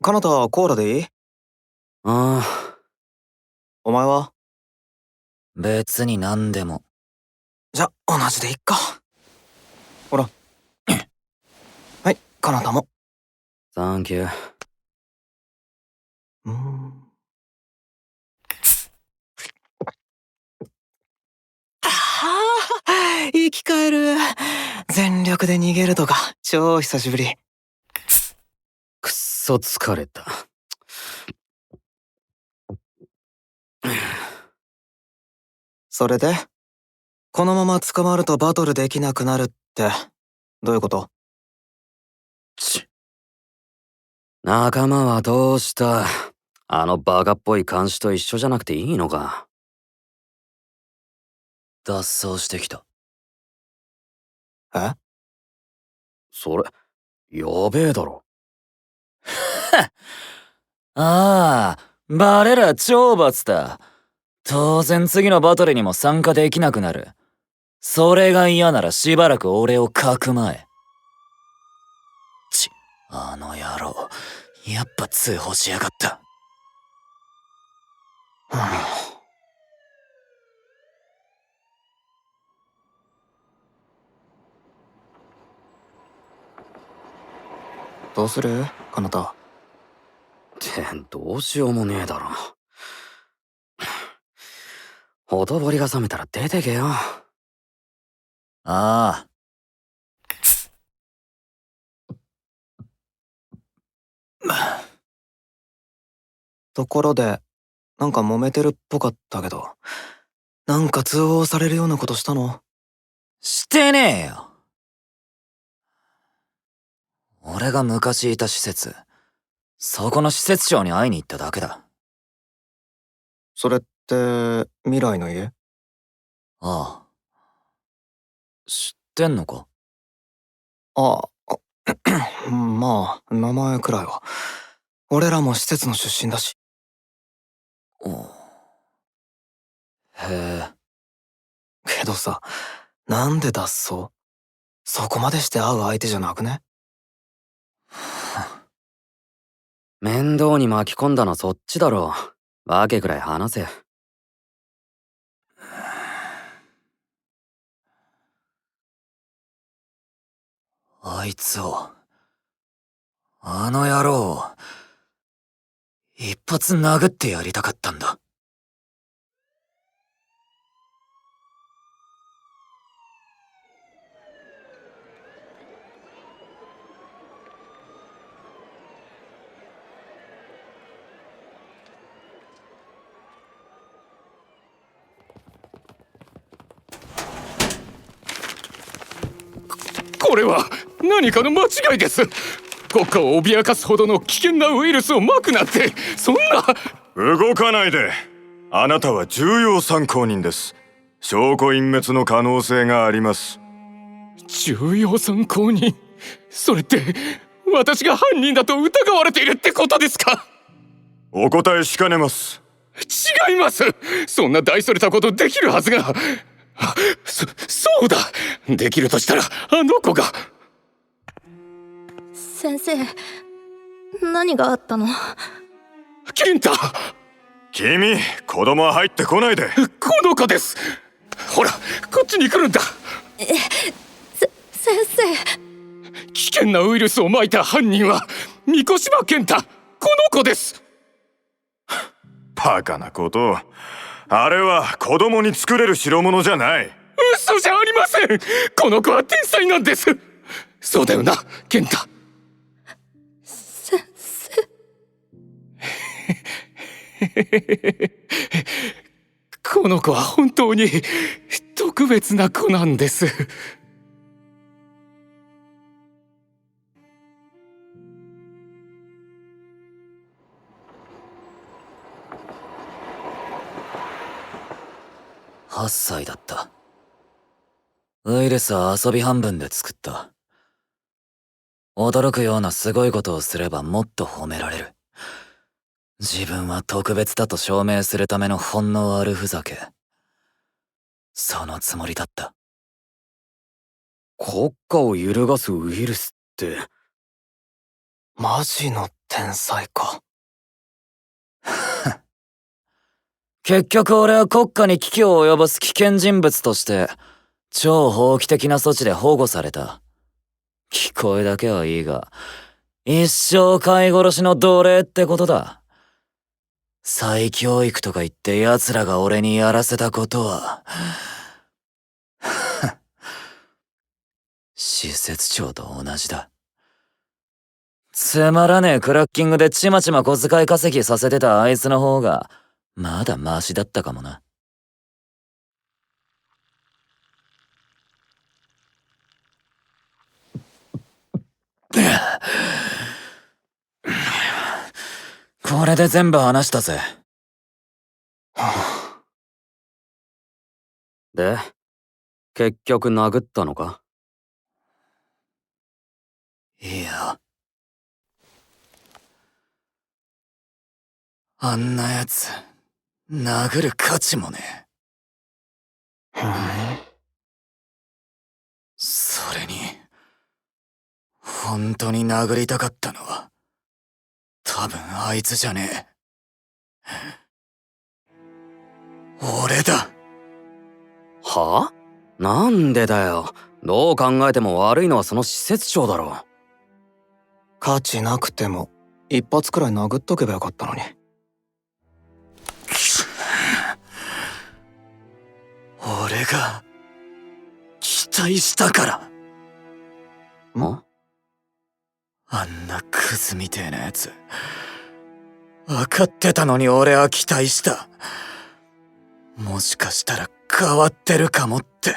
カナタコーラでいい？ああ、お前は？別に何でも。じゃ、同じでいっか。ほら。はい、カナタも。サンキュー。生き返る。全力で逃げるとか、超久しぶり。くっそ疲れた。それでこのまま捕まるとバトルできなくなるって、どういうこと？仲間はどうした？あのバカっぽい監視と一緒じゃなくていいのか？脱走してきた。え？それ、やべえだろ。ああ、バレら懲罰だ。当然次のバトルにも参加できなくなる。それが嫌ならしばらく俺をかくまえ。あの野郎、やっぱ通報しやがった。どうする？カナタ。ってどうしようもねえだろ。ほとぼりが冷めたら出てけよ。ああ。ところで、なんか揉めてるっぽかったけど、なんか通報されるようなことしたの？してねえよ。俺が昔いた施設、そこの施設長に会いに行っただけだ。それって、未来の家？ああ。知ってんのか？ああ、まあ、名前くらいは。俺らも施設の出身だし。へえ。けどさ、なんで脱走？そこまでして会う相手じゃなくね？面倒に巻き込んだのそっちだろ。わけくらい話せ。あいつを、あの野郎を、一発殴ってやりたかったんだ。これは何かの間違いです。国家を脅かすほどの危険なウイルスをまくなんて、そんな。動かないで。あなたは重要参考人です。証拠隠滅の可能性があります。重要参考人？それって私が犯人だと疑われているってことですか？お答えしかねます。違います。そんな大それたことできるはずが。そうだ。できるとしたらあの子が。先生、何があったの？健太。君、子供は入ってこないで。この子です。ほら、こっちに来るんだ。先生。危険なウイルスをまいた犯人は三越島健太、この子です。バカなことを。あれは子供に作れる代物じゃない。嘘じゃありません。この子は天才なんです。そうだよな、健太。先生。この子は本当に特別な子なんです。8歳だった。ウイルスは遊び半分で作った。驚くようなすごいことをすればもっと褒められる。自分は特別だと証明するためのほんの悪ふざけ。そのつもりだった。国家を揺るがすウイルスって。マジの天才か。結局俺は国家に危機を及ぼす危険人物として、超法規的な措置で保護された。聞こえだけはいいが、一生飼い殺しの奴隷ってことだ。再教育とか言って奴らが俺にやらせたことは、施設長と同じだ。つまらねえクラッキングでちまちま小遣い稼ぎさせてたあいつの方が、まだマシだったかもな。これで全部話したぜ。で、結局殴ったのか？いや。あんなやつ、殴る価値もねえ。それに、本当に殴りたかったのは、多分あいつじゃねえ。俺だ。はあ？なんでだよ。どう考えても悪いのはその施設長だろ。価値なくても一発くらい殴っとけばよかったのに。俺が期待したから。ん？あんなクズみてえなやつ、分かってたのに俺は期待した。もしかしたら変わってるかもって。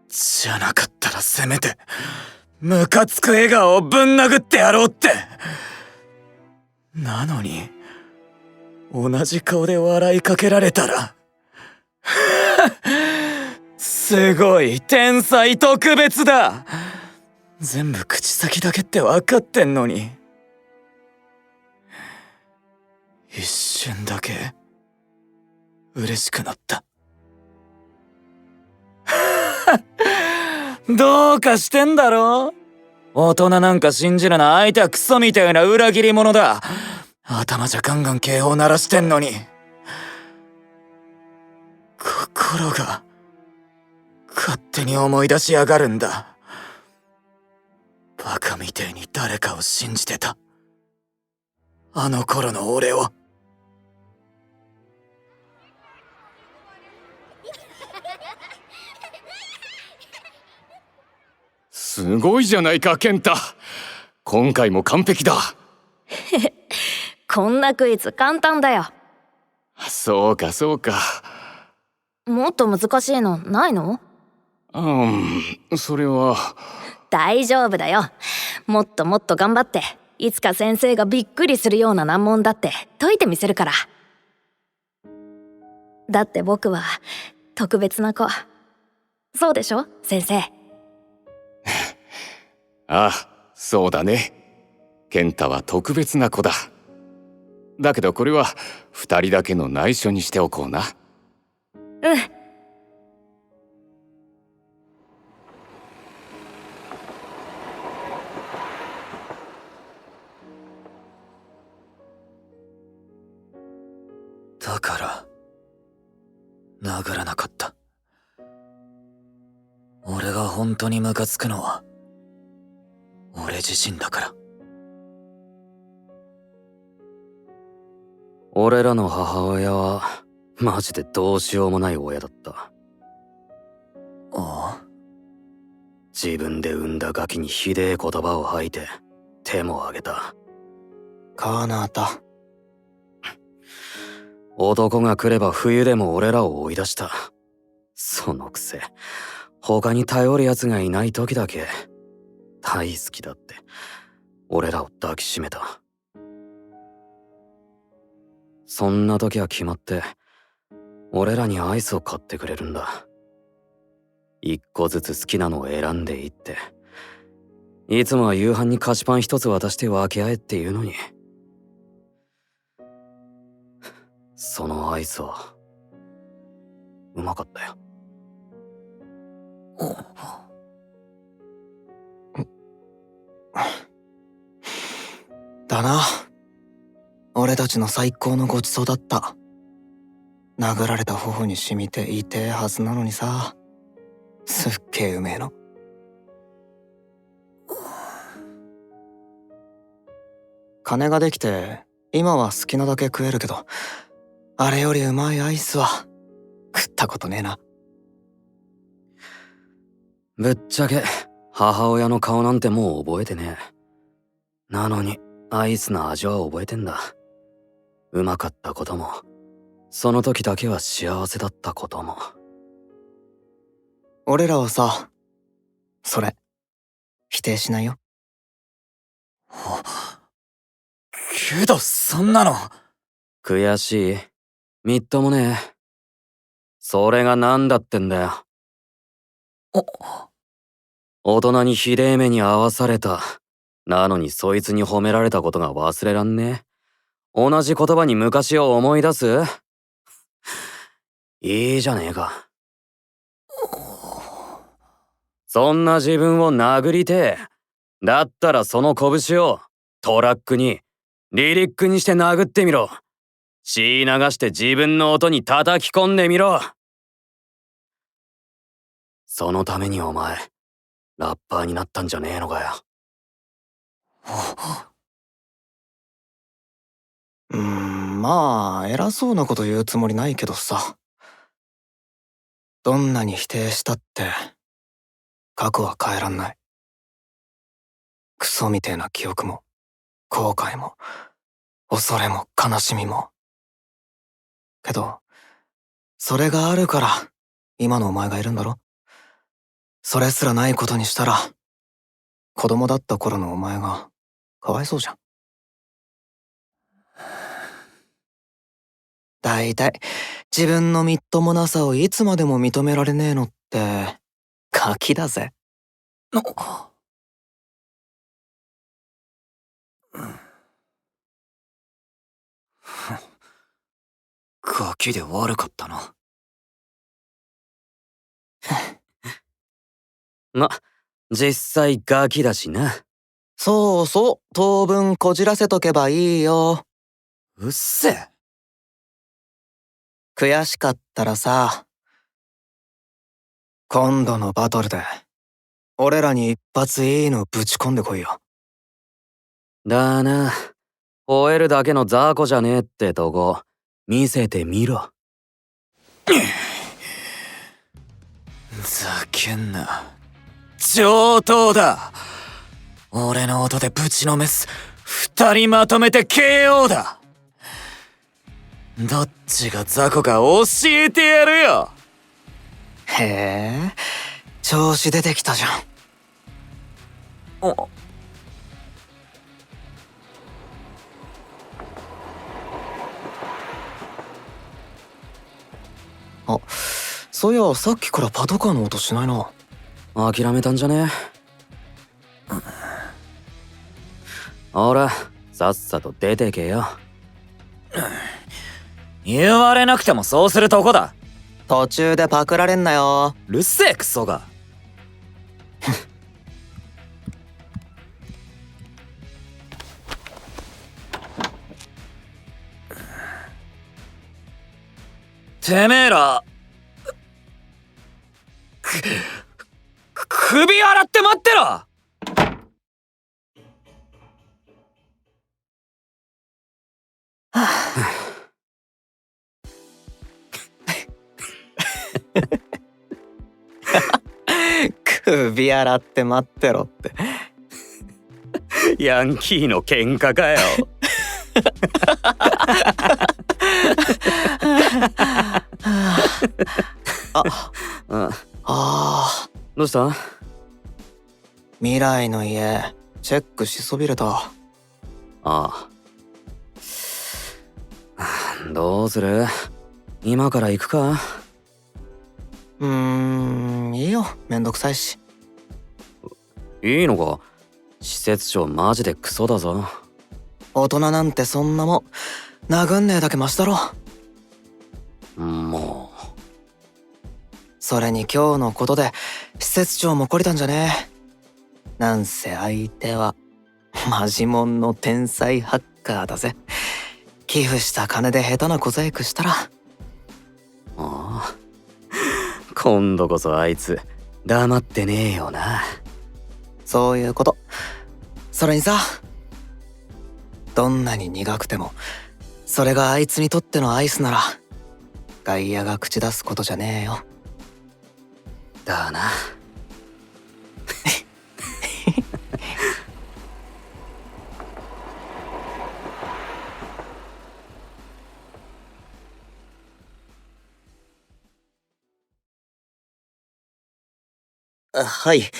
じゃなかったらせめてムカつく笑顔をぶん殴ってやろうって。なのに同じ顔で笑いかけられたらすごい天才特別だ。全部口先だけって分かってんのに、一瞬だけ嬉しくなった。どうかしてんだろ。大人なんか信じるな。相手はクソみたいな裏切り者だ。頭じゃガンガン警報鳴らしてんのに、心が勝手に思い出しやがるんだ。バカみてえに誰かを信じてたあの頃の俺を。すごいじゃないか、健太。今回も完璧だ。こんなクイズ簡単だよ。そうかそうか。もっと難しいのないの？それは。大丈夫だよ。もっともっと頑張って、いつか先生がびっくりするような難問だって解いてみせるから。だって僕は特別な子。そうでしょ、先生。ああ、そうだね。健太は特別な子だ。だけどこれは二人だけの内緒にしておこうな。うん。だから殴らなかった。俺が本当にムカつくのは俺自身だから。俺らの母親はマジでどうしようもない親だった。ああ、自分で産んだガキにひでえ言葉を吐いて手も挙げた。カナタ。男が来れば冬でも俺らを追い出した。そのくせ他に頼る奴がいない時だけ大好きだって俺らを抱きしめた。そんな時は決まって俺らにアイスを買ってくれるんだ。一個ずつ好きなのを選んでいって、いつもは夕飯に菓子パン一つ渡して分け合えっていうのに、そのアイスはうまかったよ。だな。俺たちの最高のごちそうだった。殴られた頬に染みて痛えはずなのにさ。すっげえうめえの。金ができて、今は好きなだけ食えるけど、あれよりうまいアイスは食ったことねえな。ぶっちゃけ母親の顔なんてもう覚えてねえ。なのにアイスの味は覚えてんだ。うまかったことも、その時だけは幸せだったことも。俺らはさ、それ否定しないよ。けどそんなの。悔しい。みっともねえ。それが何だってんだよ。大人にひでえ目に遭わされた。なのにそいつに褒められたことが忘れらんねえ。同じ言葉に昔を思い出す？いいじゃねえか。そんな自分を殴りてえ。だったらその拳をトラックに、リリックにして殴ってみろ。血流して自分の音に叩き込んでみろ。そのためにお前、ラッパーになったんじゃねえのかよ。まあ、偉そうなこと言うつもりないけどさ。どんなに否定したって、過去は変えらんない。クソみてえな記憶も、後悔も、恐れも悲しみも。けど、それがあるから、今のお前がいるんだろ？それすらないことにしたら、子供だった頃のお前が、かわいそうじゃん。だいたい、自分のみっともなさをいつまでも認められねえのって、ガキだぜ。ガキで悪かったな。ま、実際ガキだしな。そうそう、当分こじらせとけばいいよ。うっせえ。悔しかったらさ、今度のバトルで、俺らに一発いいのぶち込んでこいよ。だな。吠えるだけの雑魚じゃねえってとこ、見せてみろ。ざけんな。上等だ。俺の音でぶちのめす。二人まとめて KO だ。どっちが雑魚か教えてやるよ。へえ、調子出てきたじゃん。あ、そういやさっきからパトカーの音しないな。諦めたんじゃね？ほら、さっさと出てけよ。言われなくてもそうするとこだ。途中でパクられんなよ。うるせえクソが。てめえら首洗って待ってろ。首洗って待ってろって。ヤンキーの喧嘩かよ。どうした？未来の家チェックしそびれた。ああ。どうする？今から行くか？いいよ、めんどくさいし。いいのか？施設長マジでクソだぞ。大人なんてそんなもん殴んねえだけマシだろ。もう。それに今日のことで施設長も懲りたんじゃねえ。なんせ相手はマジモンの天才ハッカーだぜ。寄付した金で下手な小細工したら。ああ、今度こそあいつ黙ってねえよな。そういうこと。それにさ、どんなに苦くてもそれがあいつにとってのアイスなら外野が口出すことじゃねえよ。だな。はい。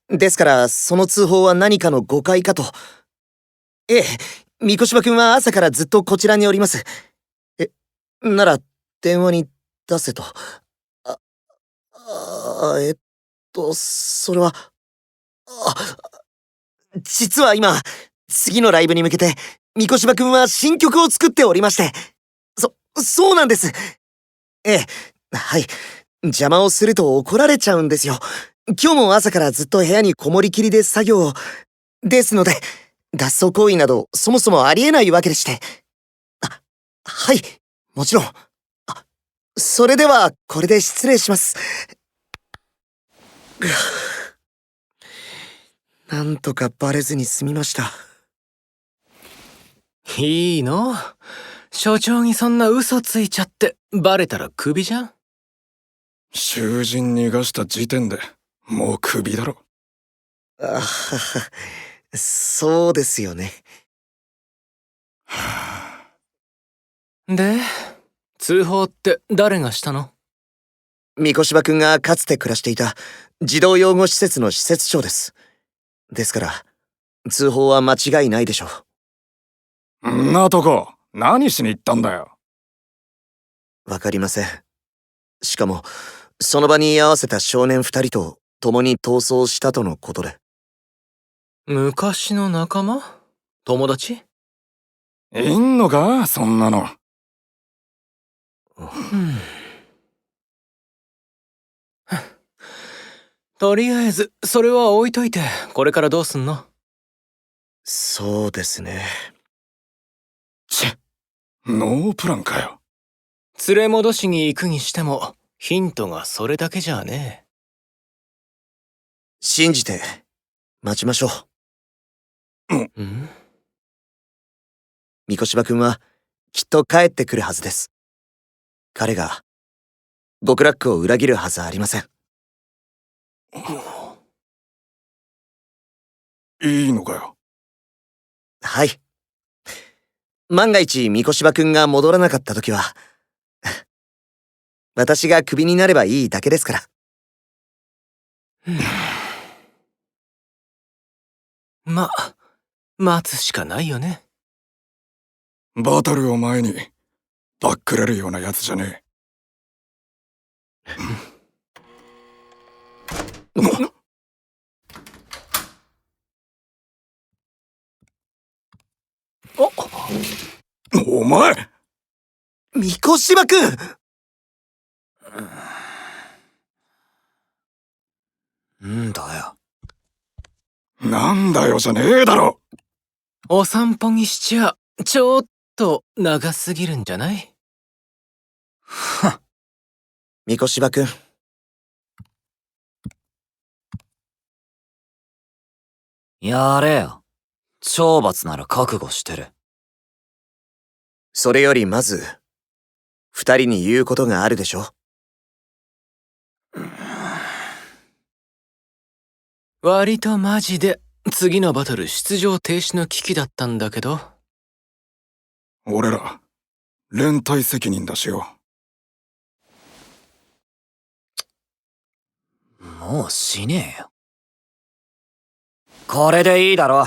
ですから、その通報は何かの誤解かと。ええ、三越場君は朝からずっとこちらにおります。なら、電話に出せと。それは、実は今、次のライブに向けて、三越場君は新曲を作っておりまして。そうなんです。ええ、はい。邪魔をすると怒られちゃうんですよ。今日も朝からずっと部屋にこもりきりで作業を。ですので、脱走行為などそもそもありえないわけでして。はい、もちろん。それでは、これで失礼します。なんとかバレずに済みました。いいの？所長にそんな嘘ついちゃってバレたらクビじゃん。囚人逃がした時点でもうクビだろ。そうですよね。で、通報って誰がしたの？三越場君がかつて暮らしていた児童養護施設の施設長です。ですから、通報は間違いないでしょう。んなとこ、何しに行ったんだよ。わかりません。しかも、その場に居合わせた少年2人と共に逃走したとのことで。昔の仲間？友達？いんのかそんなの。とりあえず、それは置いといて、これからどうすんの？そうですね。ノープランかよ。連れ戻しに行くにしても、ヒントがそれだけじゃね信じて、待ちましょう。ん？三越場君は、きっと帰ってくるはずです。彼が、極楽を裏切るはずありません。いいのかよ。はい。万が一三越場君が戻らなかった時は、私がクビになればいいだけですから。待つしかないよね。バトルを前にバックれるようなやつじゃねえ。お前！三越場君！んだよ。なんだよじゃねえだろ。お散歩にしちゃ、ちょっと長すぎるんじゃない？三越場君。やれよ。懲罰なら覚悟してる。それよりまず、二人に言うことがあるでしょ。割とマジで、次のバトル出場停止の危機だったんだけど。俺ら連帯責任だしよ。もうしねえよ。これでいいだろ。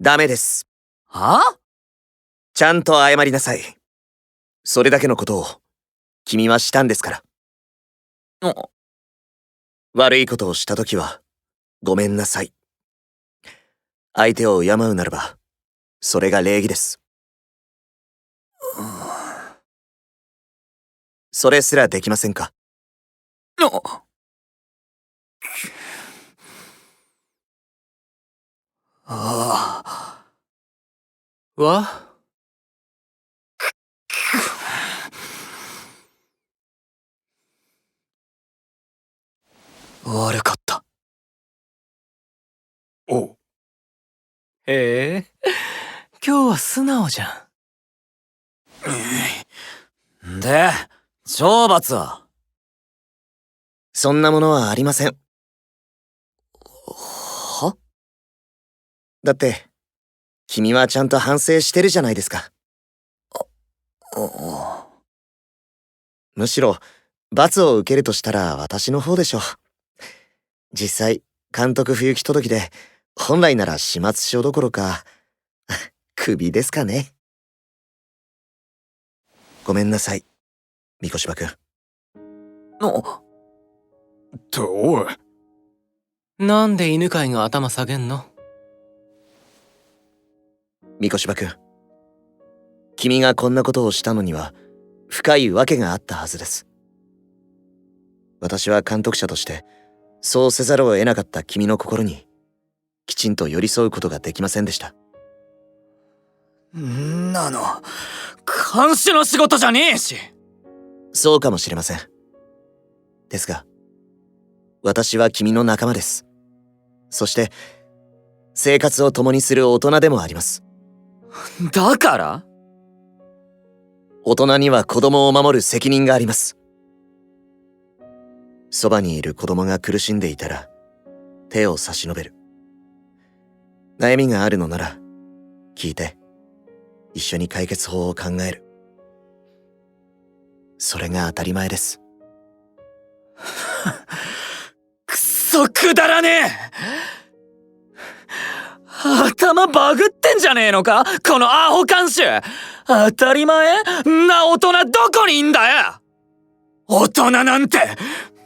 ダメです。は？ちゃんと謝りなさい。それだけのことを、君はしたんですから。悪いことをしたときは、ごめんなさい。相手を敬うならば、それが礼儀です。それすらできませんか？あわ悪かった。おう。へえ、今日は素直じゃん。で、懲罰は？そんなものはありません。は？だって、君はちゃんと反省してるじゃないですか。むしろ、罰を受けるとしたら私の方でしょう。実際、監督不行き届きで、本来なら始末書どころか、首ですかね。ごめんなさい、三越くん。と、おい。なんで犬飼が頭下げんの？三越くん。君がこんなことをしたのには、深い訳があったはずです。私は監督者として、そうせざるを得なかった君の心に、きちんと寄り添うことができませんでした。んなの、監視の仕事じゃねえし。そうかもしれません。ですが、私は君の仲間です。そして、生活を共にする大人でもあります。だから？大人には子供を守る責任があります。そばにいる子供が苦しんでいたら、手を差し伸べる。悩みがあるのなら、聞いて、一緒に解決法を考える。それが当たり前です。くそくだらねえ！頭バグってんじゃねえのか、このアホ監修！当たり前？な大人どこにいんだよ！大人なんて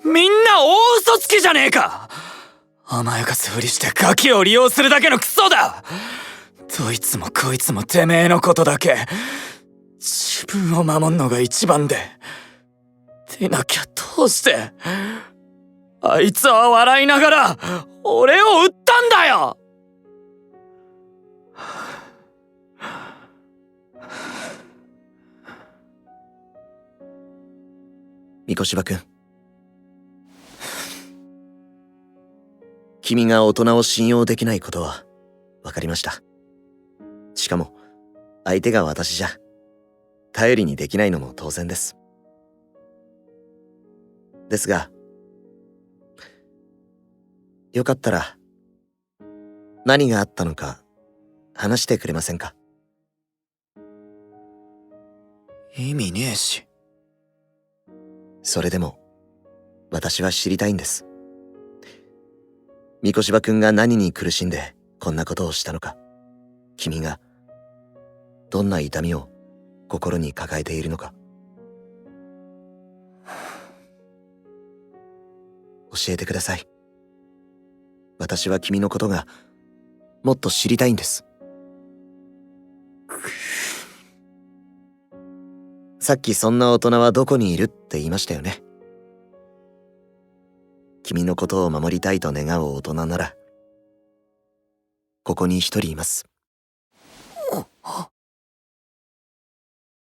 みんな大嘘つきじゃねえか！甘やかすふりしてガキを利用するだけのクソだ！どいつもこいつもてめえのことだけ自分を守んのが一番でなきゃどうしてあいつは笑いながら俺を撃ったんだよ！三越くん。君が大人を信用できないことは分かりました。しかも、相手が私じゃ、頼りにできないのも当然です。ですが、よかったら、何があったのか、話してくれませんか？意味ねえし。それでも、私は知りたいんです。三越くんが何に苦しんでこんなことをしたのか、君がどんな痛みを心に抱えているのか。教えてください。私は君のことがもっと知りたいんです。さっきそんな大人はどこにいるって言いましたよね。君のことを守りたいと願う大人なら、ここに一人います。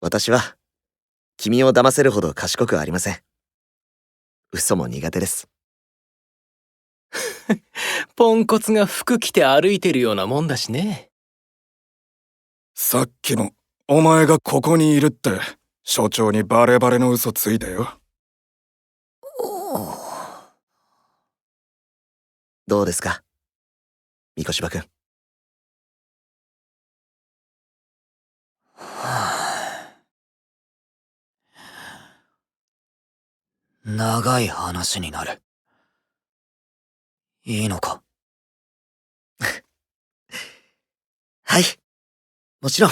私は、君を騙せるほど賢くありません。嘘も苦手です。ポンコツが服着て歩いてるようなもんだしね。さっきの、お前がここにいるって、所長にバレバレの嘘ついたよ。どうですか、三越くん。長い話になる。いいのか？はい、もちろん。